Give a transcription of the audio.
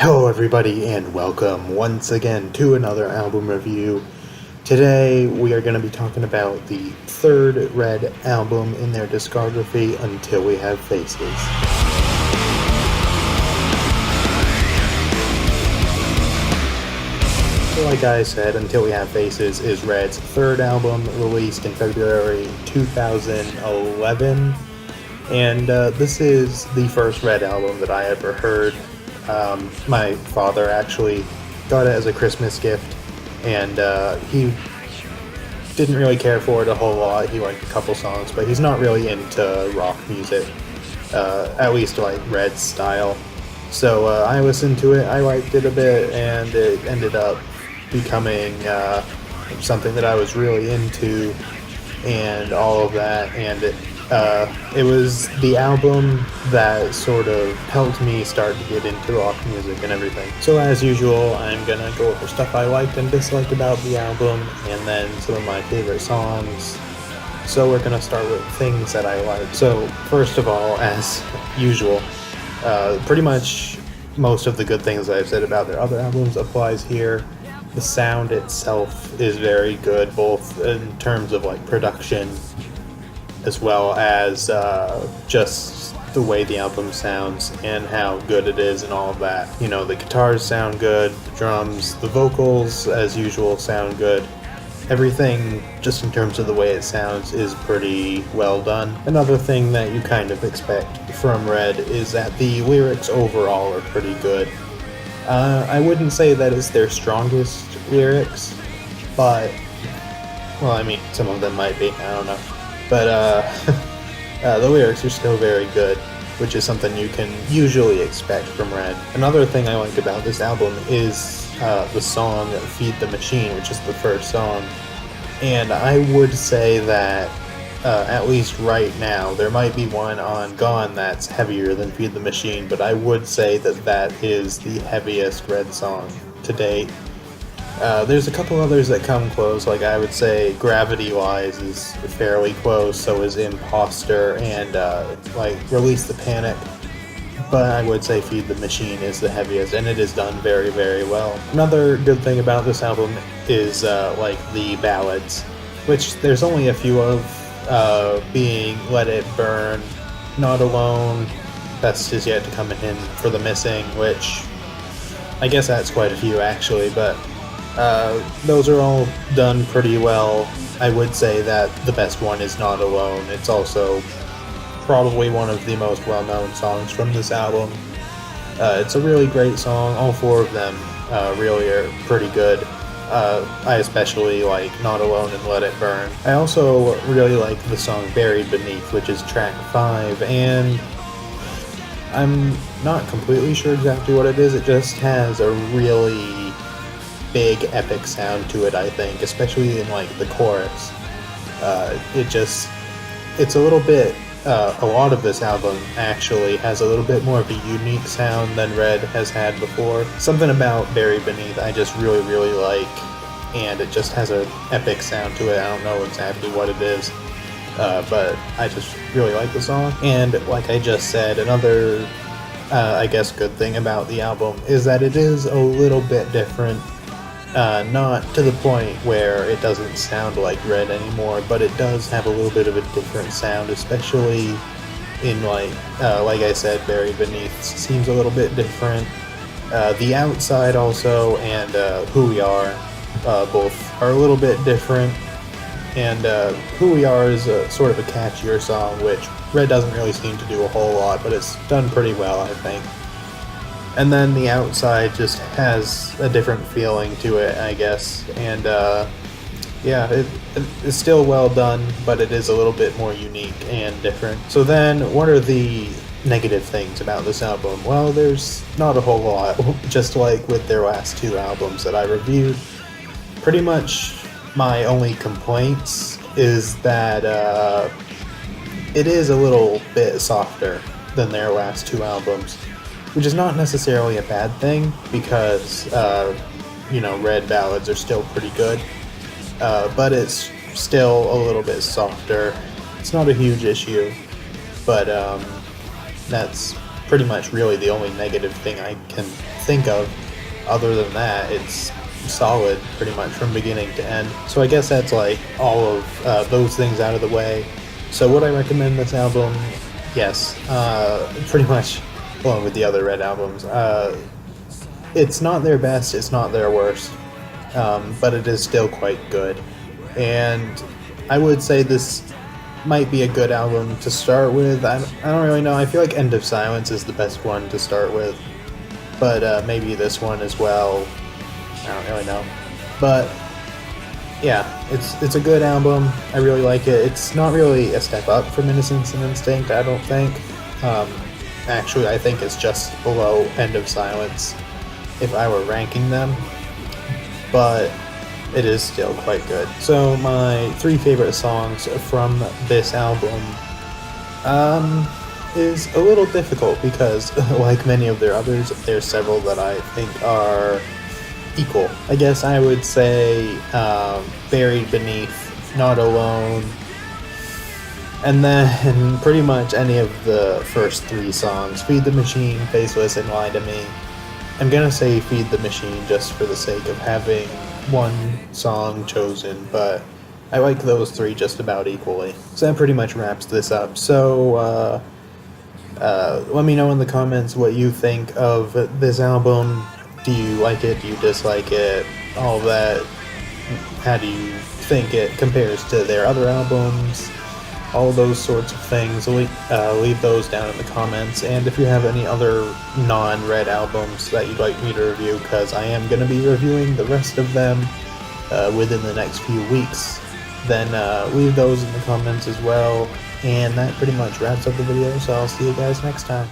Hello, everybody, and welcome once again to another album review. Today, we are going to be talking about the third Red album in their discography, Until We Have Faces. So like I said, Until We Have Faces is Red's third album, released in February 2011. And this is the first Red album that I ever heard. My father actually got it as a Christmas gift, and he didn't really care for it a whole lot. He liked a couple songs, but he's not really into rock music, at least like Red's style. So I listened to it, I liked it a bit, and it ended up becoming something that I was really into, and all of that, and it was the album that sort of helped me start to get into rock music and everything. So as usual, I'm gonna go over stuff I liked and disliked about the album, and then some of my favorite songs. So we're gonna start with things that I like. So first of all, as usual, pretty much most of the good things I've said about their other albums applies here. The sound itself is very good, both in terms of like production as well as just the way the album sounds and how good it is and all of that. You know, the guitars sound good, the drums, the vocals, as usual, sound good. Everything, just in terms of the way it sounds, is pretty well done. Another thing that you kind of expect from Red is that the lyrics overall are pretty good. I wouldn't say that it's their strongest lyrics, but, well, I mean, some of them might be, I don't know. But the lyrics are still very good, which is something you can usually expect from Red. Another thing I like about this album is the song Feed the Machine, which is the first song. And I would say that, at least right now, there might be one on Gone that's heavier than Feed the Machine, but I would say that that is the heaviest Red song to date. There's a couple others that come close, like I would say Gravity-wise is fairly close, so is Imposter, and like Release the Panic. But I would say Feed the Machine is the heaviest, and it is done very, very well. Another good thing about this album is like the ballads, which there's only a few of, being Let It Burn, Not Alone, Best Is Yet to Come in For the Missing, which I guess that's quite a few actually, but those are all done pretty well. I would say that the best one is Not Alone. It's also probably one of the most well-known songs from this album. It's a really great song. All four of them really are pretty good. I especially like Not Alone and Let It Burn. I also really like the song Buried Beneath, which is track 5, and I'm not completely sure exactly what it is. It just has a really big epic sound to it, I think, especially in like the chorus. It's a little bit, a lot of this album actually has a little bit more of a unique sound than Red has had before. Something about Buried Beneath I just really, really like, and it just has an epic sound to it. I don't know exactly what it is, but I just really like the song. And like I just said, another, I guess, good thing about the album is that it is a little bit different. Not to the point where it doesn't sound like Red anymore, but it does have a little bit of a different sound, especially in like I said, Buried Beneath seems a little bit different. The Outside also, and Who We Are, both are a little bit different. And Who We Are is sort of a catchier song, which Red doesn't really seem to do a whole lot, but it's done pretty well, I think. And then The Outside just has a different feeling to it, I guess. And yeah, it's still well done, but it is a little bit more unique and different. So then, what are the negative things about this album? Well, there's not a whole lot, just like with their last two albums that I reviewed. Pretty much my only complaints is that it is a little bit softer than their last two albums, which is not necessarily a bad thing, because, Red ballads are still pretty good, but it's still a little bit softer. It's not a huge issue, but that's pretty much really the only negative thing I can think of. Other than that, it's solid pretty much from beginning to end. So I guess that's like all of those things out of the way. So would I recommend this album? Yes, pretty much along with the other Red albums. It's not their best, it's not their worst, but it is still quite good. And I would say this might be a good album to start with. I don't really know. I feel like End of Silence is the best one to start with, but maybe this one as well. I don't really know. But yeah, it's a good album. I really like it. It's not really a step up from Innocence and Instinct, I don't think. Actually, I think it's just below End of Silence if I were ranking them, but it is still quite good. So my 3 favorite songs from this album is a little difficult because, like many of their others, there's several that I think are equal. I guess I would say Buried Beneath, Not Alone, and then pretty much any of the first 3 songs, Feed the Machine, Faceless, and Lie to Me. I'm gonna say Feed the Machine just for the sake of having one song chosen, but I like those 3 just about equally. So that pretty much wraps this up. So let me know in the comments what you think of this album. Do you like it? Do you dislike it? All of that. How do you think it compares to their other albums? All those sorts of things. Leave those down in the comments. And if you have any other non-Red albums that you'd like me to review, because I am going to be reviewing the rest of them within the next few weeks, then leave those in the comments as well. And that pretty much wraps up the video, so I'll see you guys next time.